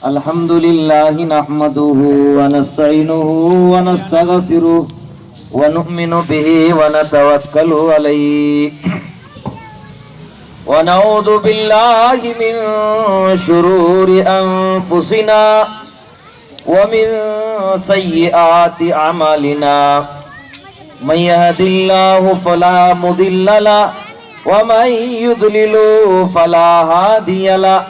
الحمد لله نحمده ونستعينه ونستغفره ونؤمن به ونتوكل عليه ونعوذ بالله من شرور أنفسنا ومن سيئات أعمالنا من يهد الله فلا مضل له ومن يضلل فلا هادي له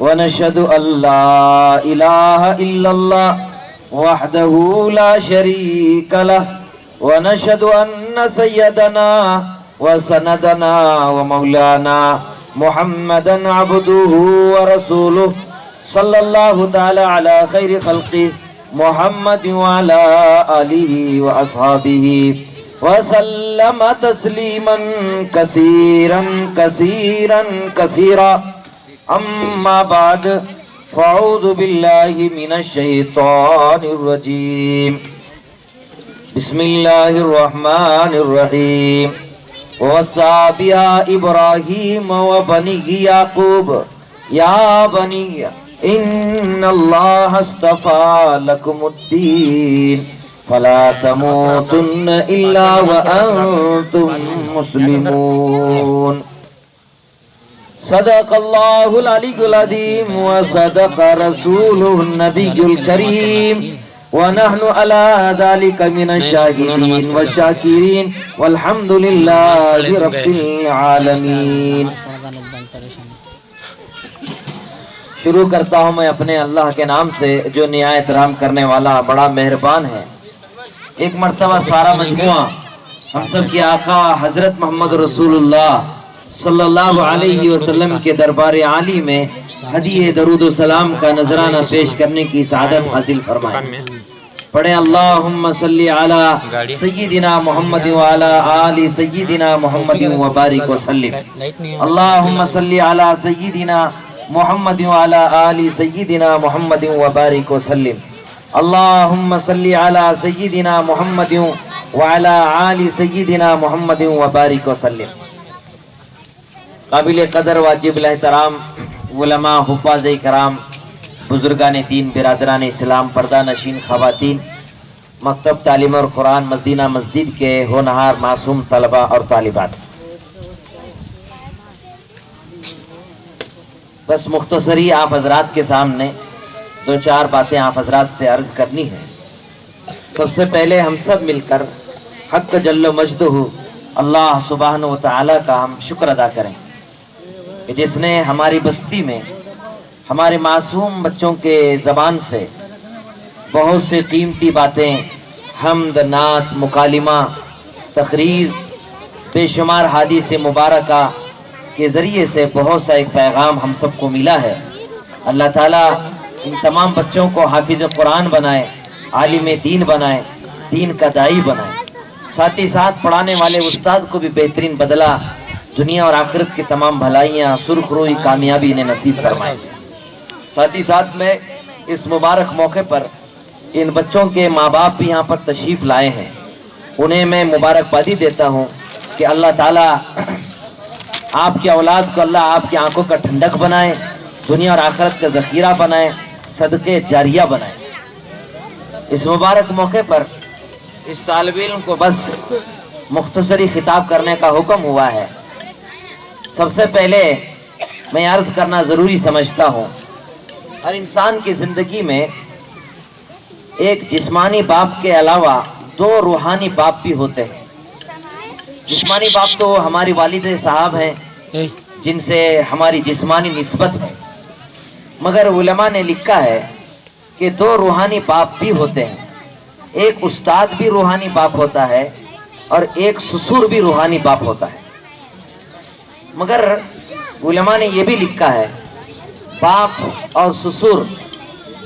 ونشهد أن لا إله إلا الله وحده لا شريك له ونشهد أن سيدنا وسندنا ومولانا محمدا عبده ورسوله صلى الله تعالى على خير خلقه محمد وعلى آله وأصحابه وسلم تسليما كثيرا كثيرا كثيرا أما بعد فأعوذ بالله من الشيطان الرجيم بسم الله الرحمن الرحيم ووصى بها إبراهيم وبنيه يعقوب يا بني إن الله اصطفى لكم الدين فلا تموتن إلا وأنتم مسلمون صدق الله العلي العظيم وصدق رسوله النبي الكريم ونحن على ذلك من الشاهدين والشاكرين والحمد لله رب العالمين. شروع کرتا ہوں میں اپنے اللہ کے نام سے جو نہایت رحم کرنے والا بڑا مہربان ہے. ایک مرتبہ سارا مجموعہ ہم سب کے آقا حضرت محمد رسول اللہ صلی اللہ علیہ وسلم کے دربار عالی میں ہدیہ درود و سلام کا نذرانہ پیش کرنے کی سعادت حاصل فرمائے. پڑھے اللہم صلی علی سیدنا محمد وعلی آل سیدنا محمد وبارک وسلم. اللہم صلی علی سیدنا محمد وعلی آل سیدنا محمد وبارک وسلم. اللہم صلی علی سیدنا محمد وعلی آل سیدنا محمد وبارک وسلم. قابل قدر واجب الاحترام علماء حفاظ کرام بزرگان دین برادران اسلام پردہ نشین خواتین مکتب تعلیم اور قرآن مدینہ مسجد کے ہونہار معصوم طلبہ اور طالبات، بس مختصری آپ حضرات کے سامنے دو چار باتیں آپ حضرات سے عرض کرنی ہے. سب سے پہلے ہم سب مل کر حق جل مجدہ اللہ سبحانہ و تعالی کا ہم شکر ادا کریں کہ جس نے ہماری بستی میں ہمارے معصوم بچوں کے زبان سے بہت سے قیمتی باتیں، حمد، نعت، مکالمہ، تقریر، بے شمار حدیث مبارکہ کے ذریعے سے بہت سا ایک پیغام ہم سب کو ملا ہے. اللہ تعالیٰ ان تمام بچوں کو حافظ قرآن بنائے، عالم دین بنائے، دین کا داعی بنائے. ساتھ ہی ساتھ پڑھانے والے استاد کو بھی بہترین بدلہ دنیا اور آخرت کی تمام بھلائیاں، سرخ روئی، کامیابی انہیں نصیب فرمائے. ساتھ ہی ساتھ میں اس مبارک موقع پر ان بچوں کے ماں باپ بھی یہاں پر تشریف لائے ہیں، انہیں میں مبارکبادی دیتا ہوں کہ اللہ تعالیٰ آپ کی اولاد کو اللہ آپ کی آنکھوں کا ٹھنڈک بنائے، دنیا اور آخرت کا ذخیرہ بنائے، صدقے جاریہ بنائے. اس مبارک موقع پر اس طالب علم کو بس مختصری خطاب کرنے کا حکم ہوا ہے. سب سے پہلے میں عرض کرنا ضروری سمجھتا ہوں، ہر انسان کی زندگی میں ایک جسمانی باپ کے علاوہ دو روحانی باپ بھی ہوتے ہیں. جسمانی باپ تو ہماری والد صاحب ہیں جن سے ہماری جسمانی نسبت ہے، مگر علماء نے لکھا ہے کہ دو روحانی باپ بھی ہوتے ہیں. ایک استاد بھی روحانی باپ ہوتا ہے اور ایک سسر بھی روحانی باپ ہوتا ہے. مگر علماء نے یہ بھی لکھا ہے باپ اور سسر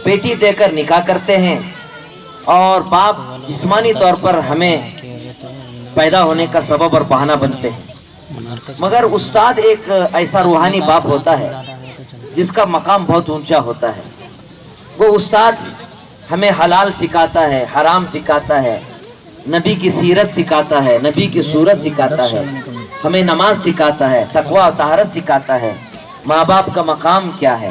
بیٹی دے کر نکاح کرتے ہیں اور باپ جسمانی طور پر ہمیں پیدا ہونے کا سبب اور بہانہ بنتے ہیں. مگر استاد ایک ایسا روحانی باپ ہوتا ہے جس کا مقام بہت اونچا ہوتا ہے. وہ استاد ہمیں حلال سکھاتا ہے، حرام سکھاتا ہے، نبی کی سیرت سکھاتا ہے، نبی کی صورت سکھاتا ہے، ہمیں نماز سکھاتا ہے، تقوی و طہارت سکھاتا ہے، ماں باپ کا مقام کیا ہے،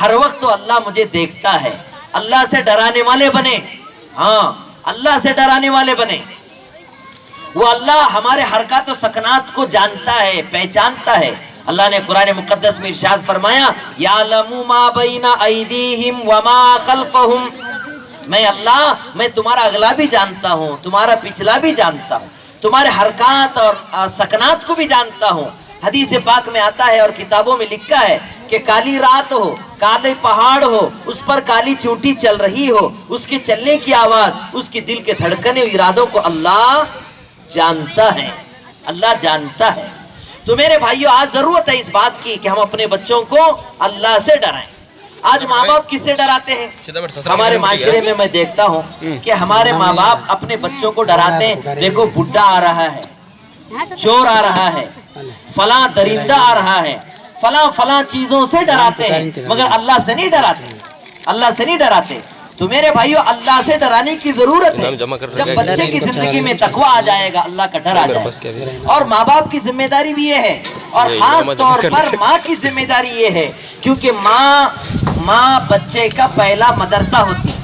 ہر وقت تو اللہ مجھے دیکھتا ہے. اللہ سے ڈرانے والے بنے. ہاں اللہ سے ڈرانے والے بنے. وہ اللہ ہمارے حرکات و سکنات کو جانتا ہے, پہچانتا ہے. اللہ نے قرآن مقدس میں ارشاد فرمایا یعلم ما بین ایدیہم وما خلفہم. میں اللہ, میں تمہارا اگلا بھی جانتا ہوں, تمہارا پچھلا بھی جانتا ہوں, تمہارے حرکات اور سکنات کو بھی جانتا ہوں. حدیث پاک میں آتا ہے اور کتابوں میں لکھا ہے کہ کالی رات ہو, کالے پہاڑ ہو, اس پر کالی چونٹی چل رہی ہو, اس کے چلنے کی آواز, اس کے دل کے دھڑکنے ارادوں کو اللہ جانتا ہے. اللہ جانتا ہے. تو میرے بھائیو آج ضرورت ہے اس بات کی کہ ہم اپنے بچوں کو اللہ سے ڈرائیں. آج ماں باپ کس سے ڈراتے ہیں؟ ہمارے معاشرے میں میں دیکھتا ہوں کہ ہمارے ماں باپ اپنے بچوں کو ڈراتے ہیں. دیکھو بڈھا آ رہا ہے, چور آ رہا ہے, فلاں درندہ آ رہا ہے, فلاں چیزوں سے ڈراتے ہیں, مگر اللہ سے نہیں ڈراتے. اللہ سے نہیں ڈراتے. تو میرے بھائیو اللہ سے ڈرانے کی ضرورت ہے. جب بچے کی زندگی میں تقویٰ آ جائے گا, اللہ کا ڈر آ جائے گا. اور ماں باپ کی ذمہ داری بھی یہ ہے, اور خاص طور پر ماں کی ذمہ داری یہ ہے, کیونکہ ماں بچے کا پہلا مدرسہ ہوتی ہے.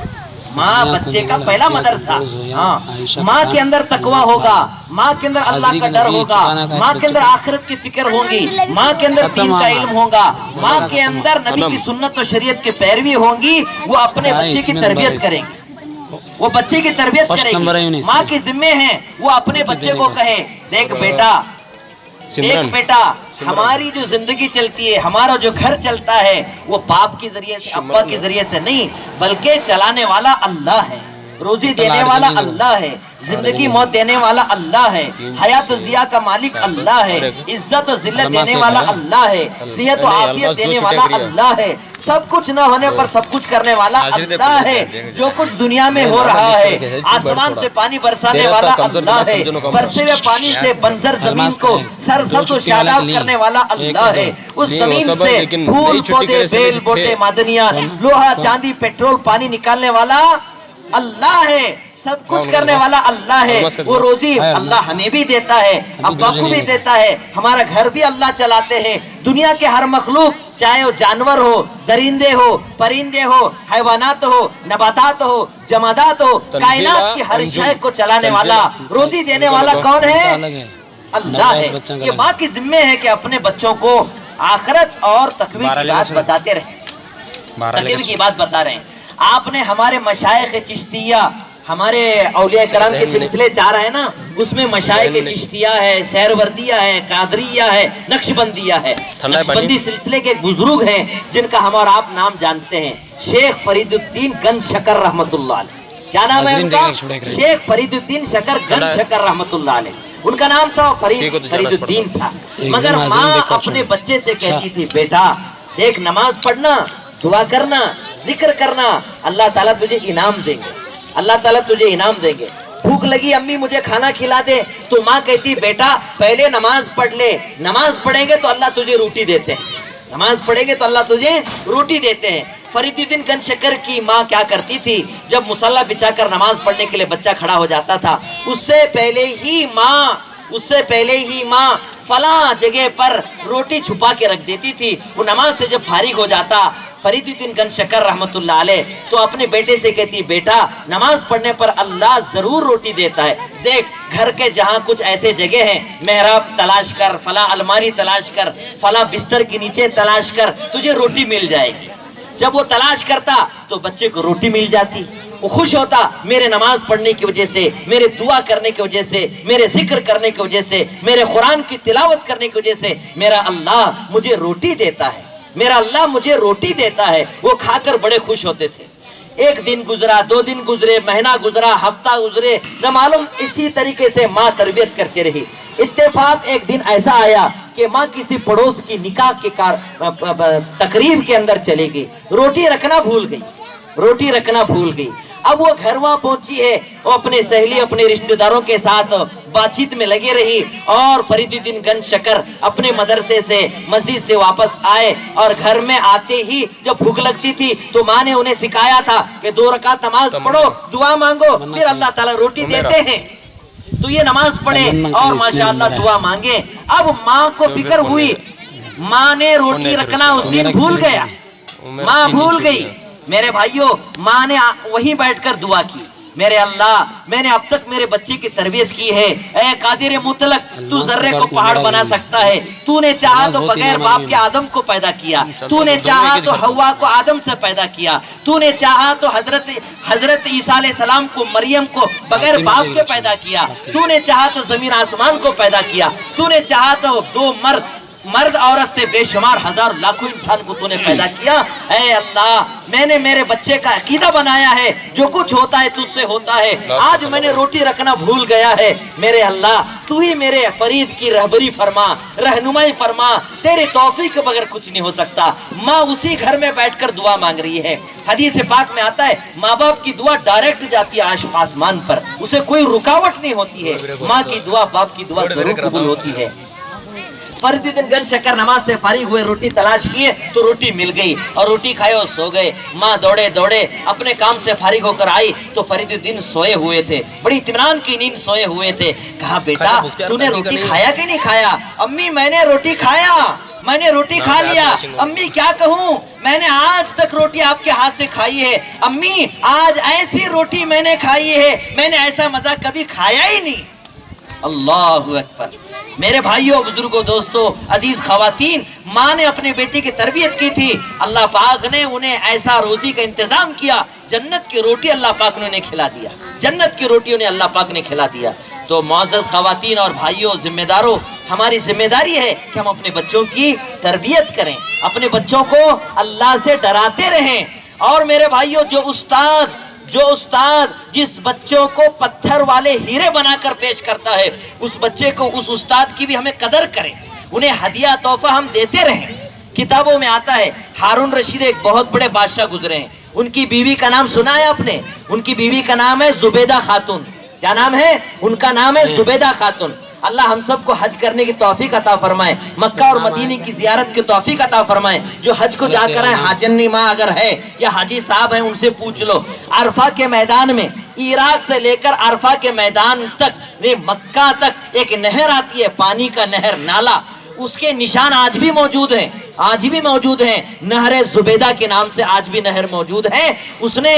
ماں بچے کا پہلا مدرسہ. ہاں ماں کے اندر تقویٰ ہوگا, ماں کے اندر اللہ کا ڈر ہوگا, ماں کے اندر آخرت کی فکر ہوگی, ماں کے اندر دین کا علم ہوگا, ماں کے اندر نبی کی سنت و شریعت کی پیروی ہوگی. وہ اپنے بچے کی تربیت کرے گی, وہ بچے کی تربیت کرے گی. ماں کے ذمے ہیں وہ اپنے بچے کو کہے دیکھ بیٹا ہماری جو زندگی چلتی ہے, ہمارا جو گھر چلتا ہے, وہ باپ کے ذریعے سے, ابا کے ذریعے سے نہیں, بلکہ چلانے والا اللہ ہے, روزی دینے والا اللہ ہے, زندگی موت دینے والا اللہ ہے, حیات و ضیاء کا مالک اللہ ہے, عزت و ذلت دینے والا اللہ ہے, صحت و عافیت دینے والا اللہ ہے, سب کچھ نہ ہونے پر سب کچھ کرنے والا اللہ ہے. جو کچھ دنیا میں ہو رہا ہے, آسمان سے پانی برسانے والا اللہ ہے, برسے ہوئے پانی سے بنجر زمین کو سرسبز و شاداب کرنے والا اللہ ہے, اس زمین سے پھول پودے بیل بوٹے معدنیات لوہا چاندی پیٹرول پانی نکالنے والا اللہ ہے, سب کچھ کرنے والا اللہ ہے. وہ روزی اللہ ہمیں بھی دیتا ہے, ابا کو بھی دیتا ہے, ہمارا گھر بھی اللہ چلاتے ہیں. دنیا کے ہر مخلوق, چاہے وہ جانور ہو, درندے ہو, پرندے ہو, حیوانات ہو, نباتات ہو, جمادات ہو, کائنات کی ہر شے کو چلانے والا, روزی دینے والا کون ہے؟ اللہ ہے. یہ ماں کی ذمہ ہے کہ اپنے بچوں کو آخرت اور تقوی کی بات بتاتے رہیں. تقوی کی بات بتا رہے ہیں. آپ نے ہمارے مشائخ چشتیہ, ہمارے اولیاء کرام کے سلسلے چار ہیں نا, اس میں مشائخ چشتیہ ہے, سہروردیہ ہے, قادریہ ہے, نقشبندیہ ہے. نقشبندی سلسلے کے بزرگ ہیں جن کا ہم اور آپ نام جانتے ہیں, شیخ فرید الدین گنج شکر رحمت اللہ علیہ. کیا نام ہے ان کا؟ شیخ فرید الدین شکر گنج شکر رحمت اللہ علیہ. ان کا نام تھا فرید الدین تھا. مگر ماں اپنے بچے سے کہتی تھی بیٹا دیکھ, نماز پڑھنا, دعا کرنا, ذکر کرنا, اللہ تعالیٰ تجھے انعام دیں گے, اللہ تعالیٰ تجھے انعام دیں گے. بھوک لگی امی مجھے کھانا کھلا دے, تو ماں کہتی بیٹا پہلے نماز پڑھ لے, نماز پڑھیں گے تو اللہ تجھے روٹی دیتے ہیں, نماز پڑھیں گے تو اللہ تجھے روٹی دیتے ہیں. فرید الدین گنج شکر کی ماں کیا کرتی تھی, جب مصلی بچھا کر نماز پڑھنے کے لیے بچہ کھڑا ہو جاتا تھا, اس سے پہلے ہی ماں فلاں جگہ پر روٹی چھپا کے رکھ دیتی تھی. وہ نماز سے جب فارغ ہو جاتا فرید الدین گنج شکر رحمت اللہ علیہ, تو اپنے بیٹے سے کہتی بیٹا نماز پڑھنے پر اللہ ضرور روٹی دیتا ہے. دیکھ گھر کے جہاں کچھ ایسے جگہ ہیں, محراب تلاش کر, فلاں الماری تلاش کر, فلاں بستر کے نیچے تلاش کر, تجھے روٹی مل جائے گی. جب وہ تلاش کرتا تو بچے کو روٹی مل جاتی. وہ خوش ہوتا, میرے نماز پڑھنے کی وجہ سے, میرے دعا کرنے کی وجہ سے, میرے ذکر کرنے کی وجہ سے, میرے قرآن کی تلاوت کرنے کی وجہ سے میرا اللہ مجھے روٹی دیتا ہے, میرا اللہ مجھے روٹی دیتا ہے. وہ کھا کر بڑے خوش ہوتے تھے. ایک دن گزرا, 2 دن گزرے, مہینہ گزرا, ہفتہ گزرے, نہ معلوم اسی طریقے سے ماں تربیت کرتے رہی. اتفاق ایک دن ایسا آیا کہ ماں کسی پڑوس کی نکاح کے تقریب کے اندر چلے گئی, روٹی رکھنا بھول گئی. اب وہ گھر وہاں پہنچی ہے, وہ اپنے سہیلی اپنے رشتہ داروں کے ساتھ بات چیت میں لگے رہی, اور فرید الدین گنج شکر اپنے مدرسے سے مسجد سے واپس آئے, اور گھر میں آتے ہی جب بھوک لگتی تھی تو ماں نے انہیں سکھایا تھا کہ 2 رکعت نماز پڑھو, دعا مانگو, پھر اللہ تعالیٰ روٹی دیتے ہیں. تو یہ نماز پڑھے اور ماشاءاللہ دعا مانگے. اب ماں کو فکر ہوئی, ماں نے روٹی رکھنا اس دن بھول گیا, ماں بھول گئی. میرے بھائیوں ماں نے وہیں بیٹھ کر دعا کی, میرے اللہ میں نے اب تک میرے بچے کی تربیت کی ہے, اے قادر مطلق تو ذرے کو پہاڑ بنا سکتا ہے, تو نے چاہا تو بغیر باپ کے آدم کو پیدا کیا, تو نے چاہا تو حوا کو آدم سے پیدا کیا, تو نے چاہا تو حضرت عیسیٰ علیہ السلام کو مریم کو بغیر باپ کے پیدا کیا, تو نے چاہا تو زمین آسمان کو پیدا کیا, تو نے چاہا تو دو مرد عورت سے بے شمار ہزار لاکھوں انسان کو تو نے پیدا کیا. اے اللہ میں نے میرے بچے کا عقیدہ بنایا ہے جو کچھ ہوتا ہے تجھ سے ہوتا ہے, آج میں نے روٹی رکھنا بھول گیا ہے, میرے اللہ تو ہی میرے فرید کی رہبری فرما, رہنمائی فرما, تیرے توفیق کے بغیر کچھ نہیں ہو سکتا. ماں اسی گھر میں بیٹھ کر دعا مانگ رہی ہے. حدیث پاک میں آتا ہے ماں باپ کی دعا ڈائریکٹ جاتی ہے آسمان پر, اسے کوئی رکاوٹ نہیں ہوتی ہے. ماں کی دعا باپ کی دعا ضرور قبول ہوتی ہے. فرضی دن گن شکر نماز سے فارغ ہوئے, روٹی تلاش کیے تو روٹی مل گئی اور روٹی کھائے اور سو گئے. ماں دوڑے اپنے کام سے فارغ ہو کر آئی تو فرید الدین سوئے ہوئے تھے, بڑی اطمینان کی نیند سوئے ہوئے تھے. کہا بیٹا تو نے روٹی کھایا کہ نہیں کھایا؟ امی میں نے روٹی کھایا, میں نے روٹی کھا لیا. امی کیا کہوں, میں نے آج تک روٹی آپ کے ہاتھ سے کھائی ہے. امی آج ایسی روٹی میں نے کھائی ہے, میں نے ایسا مزہ کبھی کھایا ہی نہیں. اللہ اکبر. میرے بھائیوں بزرگوں دوستوں عزیز خواتین, ماں نے اپنے بیٹی کی تربیت کی تھی, اللہ پاک نے انہیں ایسا روزی کا انتظام کیا, جنت کی روٹی اللہ پاک نے انہیں کھلا دیا, جنت کی روٹی انہیں اللہ پاک نے کھلا دیا. تو معزز خواتین اور بھائیوں ذمہ داروں, ہماری ذمہ داری ہے کہ ہم اپنے بچوں کی تربیت کریں, اپنے بچوں کو اللہ سے ڈراتے رہیں. اور میرے بھائیوں جو استاد جس بچوں کو پتھر والے ہیرے بنا کر پیش کرتا ہے, اس بچے کو اس استاد کی بھی ہمیں قدر کریں, انہیں ہدیہ تحفہ ہم دیتے رہیں. کتابوں میں آتا ہے ہارون رشید ایک بہت بڑے بادشاہ گزرے ہیں, ان کی بیوی کا نام سنا ہے آپ نے؟ ان کی بیوی کا نام ہے زبیدہ خاتون. کیا نام ہے ان کا؟ نام ہے زبیدہ خاتون. اللہ ہم سب کو حج کرنے کی توفیق عطا فرمائے, مکہ اور مدینے کی زیارت کی توفیق عطا فرمائے. جو حج کو جا کر آئے, حاجن ماں اگر ہے یا حاجی صاحب ہیں ان سے پوچھ لو, عرفہ کے میدان میں عراق سے لے کر عرفہ کے میدان تک مکہ تک ایک نہر آتی ہے, پانی کا نہر نالا, اس کے نشان آج بھی موجود ہیں, نہر زبیدہ کے نام سے آج بھی نہر موجود ہے. اس نے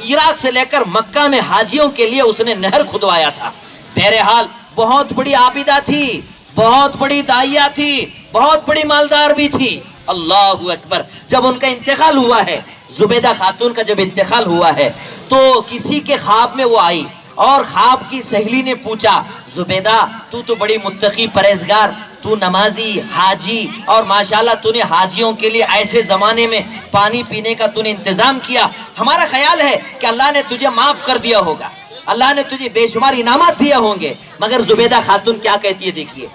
عراق سے لے کر مکہ میں حاجیوں کے لیے اس نے نہر کھدوایا تھا. بہرحال بہت بڑی عابدہ تھی, بہت بڑی داعیہ تھی, بہت بڑی مالدار بھی تھی. اللہ اکبر. جب ان کا انتقال ہوا ہے, زبیدہ خاتون کا جب انتقال ہوا ہے, تو کسی کے خواب میں وہ آئی اور خواب کی سہیلی نے پوچھا, زبیدہ تو بڑی متقی پرہیزگار, تو نمازی حاجی, اور ماشاءاللہ تو نے حاجیوں کے لیے ایسے زمانے میں پانی پینے کا تو نے انتظام کیا, ہمارا خیال ہے کہ اللہ نے تجھے معاف کر دیا ہوگا, اللہ نے تجھے بے شمار انعامات دیے ہوں گے. مگر زبیدہ خاتون کیا کہتی ہے دیکھیے,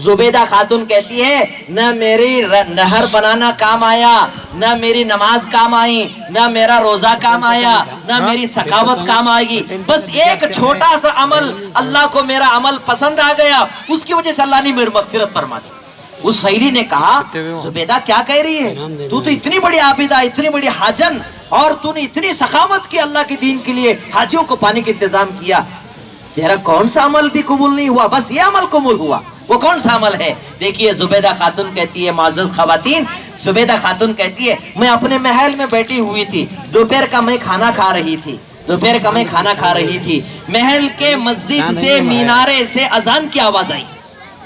زبیدہ خاتون کہتی ہے نہ میری نہر بنانا کام آیا, نہ میری نماز کام آئی, نہ میرا روزہ کام آیا, نہ میری سخاوت کام آئے گی, بس ایک چھوٹا سا عمل, اللہ کو میرا عمل پسند آ گیا, اس کی وجہ سے اللہ نے میری مغفرت فرما دی. اس سہیلی نے کہا زبیدہ کیا کہہ رہی ہے, تو اتنی بڑی عابدہ, اتنی بڑی حاجن, اور تو نے اتنی سخاوت کی اللہ کے دین کے لیے, حاجیوں کو پانی کا انتظام کیا, تیرا کون سا عمل بھی قبول نہیں ہوا, بس یہ عمل قبول ہوا, وہ کون سا عمل ہے؟ دیکھیے زبیدہ خاتون کہتی ہے, معزز خواتین, زبیدہ خاتون کہتی ہے میں اپنے محل میں بیٹھی ہوئی تھی, دوپہر کا میں کھانا کھا رہی تھی, محل کے مسجد سے مینارے سے اذان کی آواز آئی,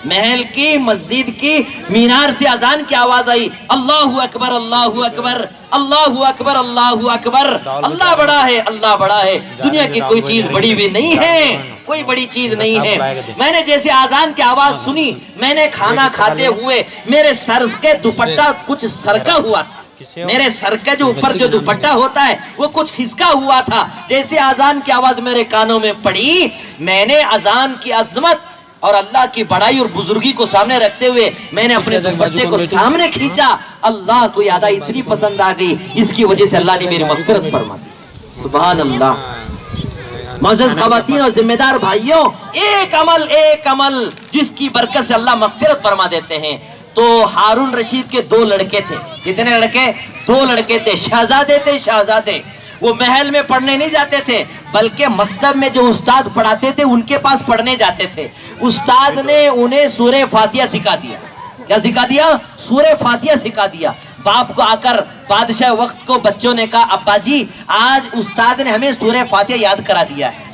محل کی مسجد کی مینار سے اذان کی آواز آئی, اللہ اکبر اللہ اکبر اللہ اکبر اللہ اکبر, اللہ بڑا ہے, اللہ بڑا ہے, دنیا کی کوئی چیز بڑی بھی نہیں ہے, کوئی بڑی چیز نہیں ہے. میں نے جیسے اذان کی آواز سنی, میں نے کھانا کھاتے ہوئے میرے سر کے دوپٹہ کچھ سرکا ہوا تھا, میرے سر کے جو اوپر جو دوپٹہ ہوتا ہے وہ کچھ کھسکا ہوا تھا. جیسے اذان کی آواز میرے کانوں میں پڑی, میں نے اذان کی عظمت اور اللہ کی بڑائی اور بزرگی کو سامنے رکھتے ہوئے میں نے اپنے دوپٹے کو سامنے کھینچا, اللہ کو یاد اتنی پسند آ گئی, اس کی وجہ سے اللہ نے میری مغفرت فرما دی. سبحان اللہ. معزز خواتین اور ذمہ دار بھائیوں, ایک عمل جس کی برکت سے اللہ مغفرت فرما دیتے ہیں. تو ہارون رشید کے 2 لڑکے تھے. کتنے لڑکے؟ 2 لڑکے تھے, شہزادے. وہ محل میں پڑھنے نہیں جاتے تھے, بلکہ مکتب میں جو استاد پڑھاتے تھے ان کے پاس پڑھنے جاتے تھے. استاد نے انہیں سورہ فاتحہ سکھا دیا. کیا سکھا دیا؟ سورہ فاتحہ سکھا دیا. باپ کو آ کر بادشاہ وقت کو بچوں نے کہا ابا جی آج استاد نے ہمیں سورہ فاتحہ یاد کرا دیا ہے.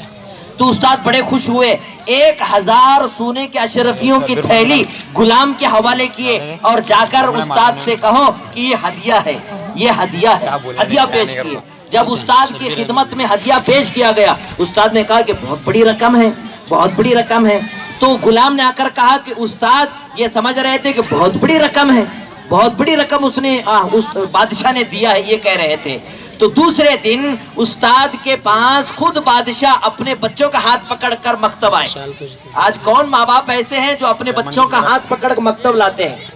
تو استاد بڑے خوش ہوئے, 1000 سونے کے اشرفیوں کی تھیلی غلام کے حوالے کیے اور جا کر استاد سے کہو کہ یہ ہدیہ ہے, یہ ہدیہ ہے, ہدیہ پیش کیے. جب استاد کی خدمت میں ہدیہ پیش کیا گیا, استاد نے کہا کہ بہت بڑی رقم ہے, بہت بڑی رقم ہے. تو غلام نے آ کر کہا کہ استاد یہ سمجھ رہے تھے کہ بہت بڑی رقم ہے, بہت بڑی رقم اس نے بادشاہ نے دیا ہے, یہ کہہ رہے تھے. تو دوسرے دن استاد کے پاس خود بادشاہ اپنے بچوں کا ہاتھ پکڑ کر مکتب آئے. آج کون ماں باپ ایسے ہیں جو اپنے بچوں کا ہاتھ پکڑ کر مکتب لاتے ہیں؟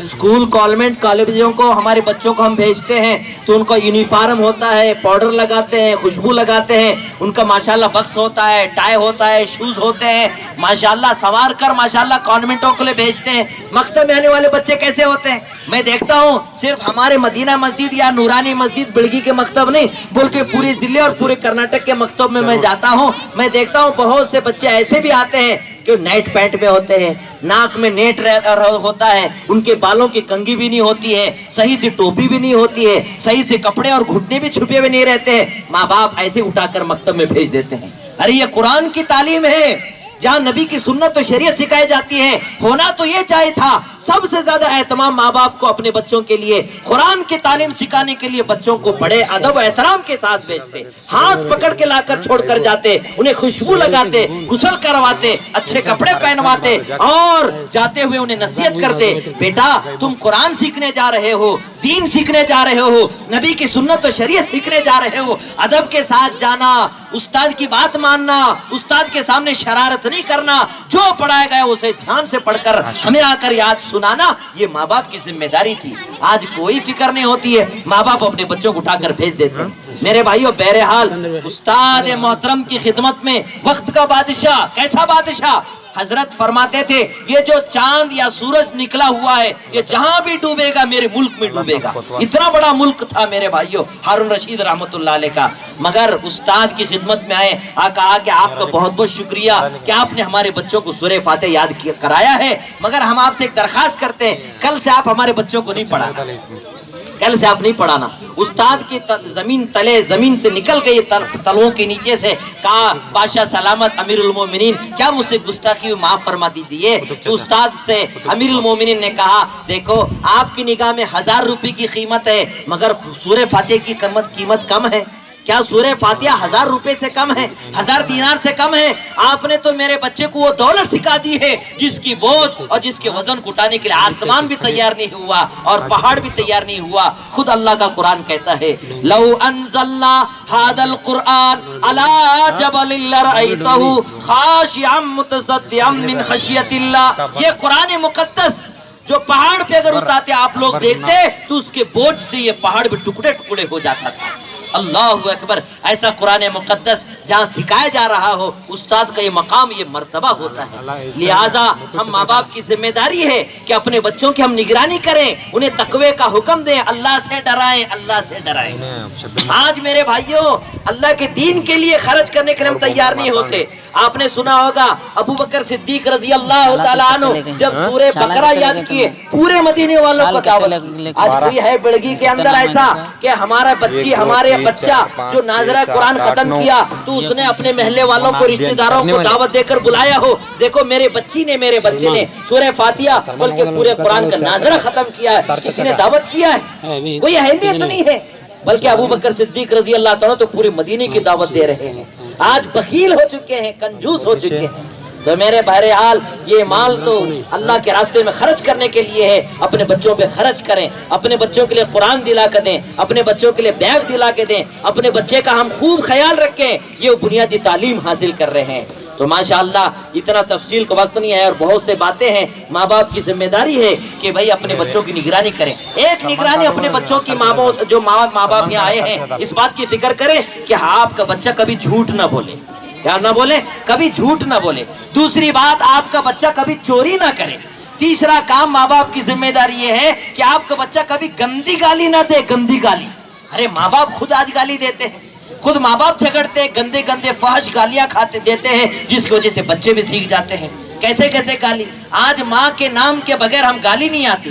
اسکول کانوینٹ کالجوں کو ہمارے بچوں کو ہم بھیجتے ہیں تو ان کا یونیفارم ہوتا ہے, پاؤڈر لگاتے ہیں, خوشبو لگاتے ہیں, ان کا ماشاءاللہ بکس ہوتا ہے, ٹائی ہوتا ہے, شوز ہوتے ہیں, ماشاءاللہ سنوار کر ماشاءاللہ کانوینٹوں کے لیے بھیجتے ہیں. مکتب میں آنے والے بچے کیسے ہوتے ہیں؟ میں دیکھتا ہوں صرف ہمارے مدینہ مسجد یا نورانی مسجد بڑگی کے مکتب نہیں بلکہ پورے ضلع اور پورے کرناٹک کے مکتب میں جاتا ہوں, میں دیکھتا ہوں بہت سے بچے ایسے بھی آتے ہیں جو نائٹ پینٹ میں ہوتے ہیں, ناک میں نیٹ ہوتا ہے, ان کے بالوں کی کنگھی بھی نہیں ہوتی ہے, صحیح سے ٹوپی بھی نہیں ہوتی ہے, صحیح سے کپڑے اور گھٹنے بھی چھپے ہوئے نہیں رہتے ہیں. ماں باپ ایسے اٹھا کر مکتب میں بھیج دیتے ہیں. ارے یہ قرآن کی تعلیم ہے جہاں نبی کی سنت و شریعت سکھائی جاتی ہے. ہونا تو یہ چاہیے تھا سب سے زیادہ اہتمام ماں باپ کو اپنے بچوں کے لیے قرآن کی تعلیم سکھانے کے لیے بچوں کو بڑے ادب و احترام کے ساتھ بھیجتے, ہاتھ پکڑ کے لا کر چھوڑ کر جاتے, انہیں خوشبو لگاتے, غسل کرواتے, اچھے کپڑے پہنواتے اور جاتے ہوئے انہیں نصیحت کرتے, بیٹا تم قرآن سیکھنے جا رہے ہو, دین سیکھنے جا رہے ہو, نبی کی سنت و شریعت سیکھنے جا رہے ہو, ادب کے ساتھ جانا, استاد کی بات ماننا, استاد کے سامنے شرارت نہیں کرنا, جو پڑھایا گیا اسے دھیان سے پڑھ کر ہمیں آ کر یاد سنانا, یہ ماں باپ کی ذمہ داری تھی. آج کوئی فکر نہیں ہوتی ہے, ماں باپ اپنے بچوں کو اٹھا کر بھیج دیتے ہیں. میرے بھائیوں بہرحال استاد محترم کی خدمت میں وقت کا بادشاہ, کیسا بادشاہ؟ حضرت فرماتے تھے یہ جو چاند یا سورج نکلا ہوا ہے یہ جہاں بھی ڈوبے گا میرے ملک میں ڈوبے گا. اتنا بڑا ملک تھا میرے بھائیوں ہارون رشید رحمت اللہ علیہ کا. مگر استاد کی خدمت میں آئے, کہا کہ آپ کا بہت بہت شکریہ کہ آپ نے ہمارے بچوں کو سورہ فاتحہ یاد کرایا ہے, مگر ہم آپ سے ایک درخواست کرتے ہیں کل سے آپ ہمارے بچوں کو نہیں پڑھانا, کل سے آپ نہیں پڑھانا. استاد کی زمین تلے, زمین سے نکل گئی تلووں کے نیچے سے, کہا بادشاہ سلامت امیر المومنین کیا مجھ سے گستاخی معاف فرما دیجئے. تو استاد سے امیر المومنین نے کہا دیکھو آپ کی نگاہ میں 1000 روپے کی قیمت ہے مگر سورہ فاتحہ کی قیمت کم ہے. کیا سورہ فاتحہ 1000 روپے سے کم ہے, 1000 دینار سے کم ہے؟ آپ نے تو میرے بچے کو وہ دولت سکھا دی ہے جس کی بوجھ اور جس کے وزن کو اٹھانے کے لیے آسمان بھی تیار نہیں ہوا اور پہاڑ بھی تیار نہیں ہوا. خود اللہ کا قرآن کہتا ہے لو انزلنا هذا القرآن على جبل لرأيته خاشعا متصدعا من خشية الله. یہ قرآن مقدس جو پہاڑ پہ اگر اتارتے آپ لوگ دیکھتے تو اس کے بوجھ سے یہ پہاڑ بھی ٹکڑے ٹکڑے ہو جاتا تھا. اللہ اکبر. ایسا قرآن مقدس جہاں سکھایا جا رہا ہو استاد کا یہ مقام یہ مرتبہ ہوتا ہے. لہٰذا ہم ماں باپ کی ذمہ داری ہے کہ اپنے بچوں کی ہم نگرانی کریں, انہیں تقوی کا حکم دیں, اللہ سے ڈرائیں, اللہ سے ڈرائیں. آج میرے بھائیوں اللہ کے دین کے لیے خرچ کرنے کے لیے ہم تیار نہیں ہوتے. آپ نے سنا ہوگا ابو بکر صدیق رضی اللہ تعالیٰ عنہ جب سورہ بقرہ یاد کیے پورے مدینے والوں کو دعوت. آج کوئی ہے بڑگی کے اندر ایسا کہ ہمارا بچہ جو ناظرہ قرآن ختم کیا تو اس نے اپنے محلے والوں کو رشتہ داروں کو دعوت دے کر بلایا ہو, دیکھو میرے بچے نے سورہ فاتحہ بلکہ پورے قرآن کا ناظرہ ختم کیا ہے, کسی نے دعوت کیا ہے؟ کوئی اہمیت نہیں ہے. بلکہ ابو بکر صدیق رضی اللہ تعالیٰ تو پورے مدینے کی دعوت دے رہے ہیں. آج بخیل ہو چکے ہیں, کنجوس ہو چکے ہیں. تو میرے بہرحال یہ مال تو اللہ کے راستے میں خرچ کرنے کے لیے ہے, اپنے بچوں پہ خرچ کریں, اپنے بچوں کے لیے قرآن دلا کر دیں, اپنے بچوں کے لیے بیگ دلا کے دیں, اپنے بچے کا ہم خوب خیال رکھیں. یہ بنیادی تعلیم حاصل کر رہے ہیں. تو ماشاءاللہ اتنا تفصیل کا وقت نہیں ہے اور بہت سے باتیں ہیں. ماں باپ کی ذمہ داری ہے کہ بھائی اپنے بچوں کی نگرانی کریں. ایک نگرانی اپنے بچوں کی جو ماں باپ یہاں آئے ہیں اس بات کی فکر کریں کہ آپ کا بچہ کبھی جھوٹ نہ بولے, کیا نہ بولے, کبھی جھوٹ نہ بولے. دوسری بات آپ کا بچہ کبھی چوری نہ کرے. تیسرا کام ماں باپ کی ذمہ داری یہ ہے کہ آپ کا بچہ کبھی گندی گالی نہ دے, گندی گالی. ارے ماں باپ خود آج گالی دیتے ہیں, خود ماں باپ جھگڑتے ہیں, گندے گندے فحش گالیاں کھاتے دیتے ہیں جس کی وجہ سے بچے بھی سیکھ جاتے ہیں. کیسے کیسے گالی. آج ماں کے نام کے بغیر ہم گالی نہیں آتی.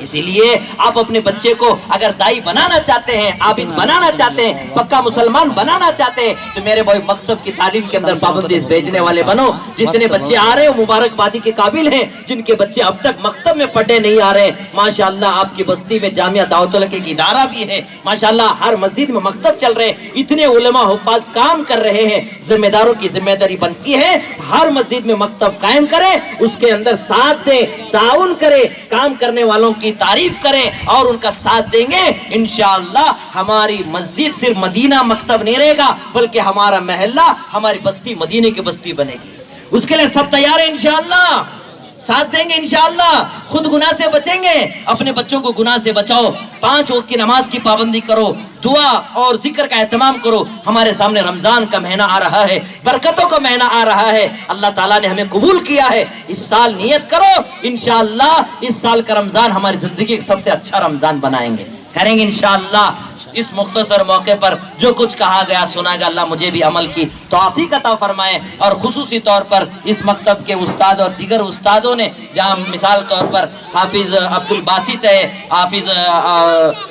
اسی لیے آپ اپنے بچے کو اگر دائی بنانا چاہتے ہیں، عابد بنانا چاہتے ہیں، پکا مسلمان بنانا چاہتے ہیں، تو میرے بھائی مکتب کی تعلیم کے اندر پابندی بھیجنے والے بنو۔ جتنے بچے آ رہے ہیں مبارکبادی کے قابل ہیں، جن کے بچے اب تک مکتب میں پڑھنے نہیں آ رہے ہیں، ماشاءاللہ آپ کی بستی میں جامعہ دعوت اللہ کے ادارہ بھی ہے، ماشاءاللہ ہر مسجد میں مکتب چل رہے ہیں، اتنے علماء حفاظ کام کر رہے ہیں۔ ذمہ داروں کی ذمہ داری بنتی ہے ہر مسجد میں مکتب قائم کریں، اس کے اندر ساتھ دیں، تعاون کریں، کام کرنے والوں کی تعریف کریں اور ان کا ساتھ دیں گے، انشاءاللہ ہماری مسجد صرف مدینہ مکتب نہیں رہے گا، بلکہ ہمارا محلہ، ہماری بستی مدینے کی بستی بنے گی۔ اس کے لیے سب تیار ہیں انشاءاللہ، ساتھ دیں گے انشاءاللہ، خود گناہ سے بچیں گے، اپنے بچوں کو گناہ سے بچاؤ، 5 وقت کی نماز کی پابندی کرو، دعا اور ذکر کا اہتمام کرو۔ ہمارے سامنے رمضان کا مہینہ آ رہا ہے، برکتوں کا مہینہ آ رہا ہے، اللہ تعالیٰ نے ہمیں قبول کیا ہے، اس سال نیت کرو انشاءاللہ اس سال کا رمضان ہماری زندگی کا سب سے اچھا رمضان بنائیں گے، کریں گے انشاءاللہ۔ اس مختصر موقع پر جو کچھ کہا گیا سنا گیا، اللہ مجھے بھی عمل کی توفیق عطا فرمائے، اور خصوصی طور پر اس مکتب کے استاد اور دیگر استادوں نے، جہاں مثال طور پر حافظ عبد الباسط ہے، حافظ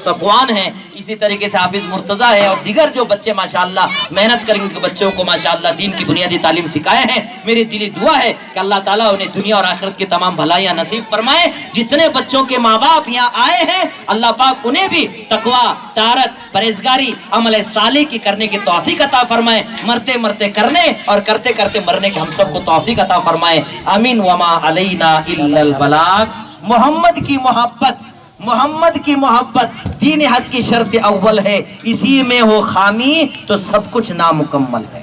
صفوان ہے، اسی طریقے سے حافظ مرتضیٰ ہے، اور دیگر جو بچے ماشاءاللہ محنت کر کے بچوں کو ماشاءاللہ دین کی بنیادی تعلیم سکھائے ہیں، میری دلی دعا ہے کہ اللہ تعالیٰ انہیں دنیا اور آخرت کی تمام بھلائیاں نصیب فرمائے۔ جتنے بچوں کے ماں باپ یہاں آئے ہیں، اللہ پاک انہیں بھی تقویٰ، طہارت، پرہیزگاری، عمل صالح کی کرنے کی توفیق عطا فرمائے، مرتے مرتے کرنے اور کرتے کرتے مرنے کے ہم سب کو توفیق عطا فرمائے، آمین۔ وما علینا الا البلاغ۔ محمد کی محبت دین حق کی شرط اول ہے، اسی میں ہو خامی تو سب کچھ نامکمل ہے۔